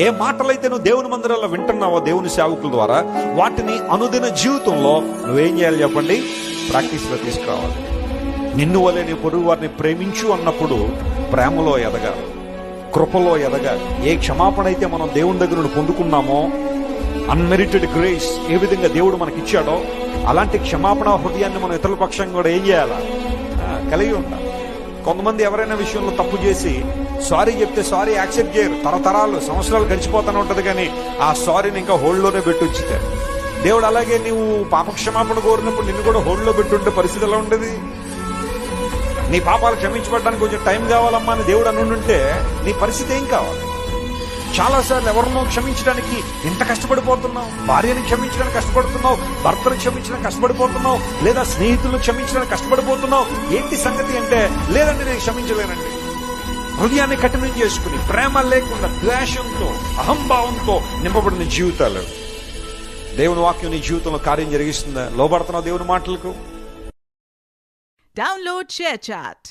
ఏ మాటలైతే నువ్వు దేవుని మందిరంలో వింటున్నావో దేవుని సేవకుల ద్వారా, వాటిని అనుదిన జీవితంలో నువ్వేం చేయాలి చెప్పండి? ప్రాక్టీస్లో తీసుకురావాలి. నిన్ను వలె నీ పొరుగు వారిని ప్రేమించు అన్నప్పుడు ప్రేమలో ఎదగాలి, కృపలో ఎదగాలి. ఏ క్షమాపణ అయితే మనం దేవుని దగ్గర నుండి పొందుకున్నామో, అన్మెరిటెడ్ గ్రేస్ ఏ విధంగా దేవుడు మనకి ఇచ్చాడో, అలాంటి క్షమాపణ హృదయాన్ని మనం ఇతరుల పక్షంగా కూడా ఏం చేయాలా? కలిగి ఉండాలి. కొంతమంది ఎవరైనా విషయంలో తప్పు చేసి సారీ చెప్తే సారీ యాక్సెప్ట్ చేయరు. తరతరాలు సంవత్సరాలు గడిచిపోతానే ఉంటది, కానీ ఆ సారీని ఇంకా హోల్డ్లోనే పెట్టి ఉంచుతారు. దేవుడు అలాగే నీవు పాప క్షమాపణ కోరినప్పుడు నిన్ను కూడా హోల్డ్లో పెట్టుంటే పరిస్థితి ఎలా ఉండేది? నీ పాపాలు క్షమించబడడానికి కొంచెం టైం కావాలమ్మా అని దేవుడు అనుంటే నీ పరిస్థితి ఏం కావాలి? చాలాసార్లు ఎవరినో క్షమించడానికి ఎంత కష్టపడిపోతున్నావు? భార్యని క్షమించడానికి కష్టపడుతున్నావు, భర్తను క్షమించడానికి కష్టపడిపోతున్నావు, లేదా స్నేహితులను క్షమించడానికి కష్టపడిపోతున్నావు. ఏంటి సంగతి అంటే, లేదండి నేను క్షమించలేనండి. హృదయాన్ని కఠినం చేసుకుని ప్రేమ లేకుండా ద్వేషంతో అహంభావంతో నింపబడిన జీవితాలు. దేవుని వాక్యం నీ జీవితంలో కార్యం జరిగిస్తుందా? లోబడుతున్నావు దేవుని మాటలకు? Download ShareChat.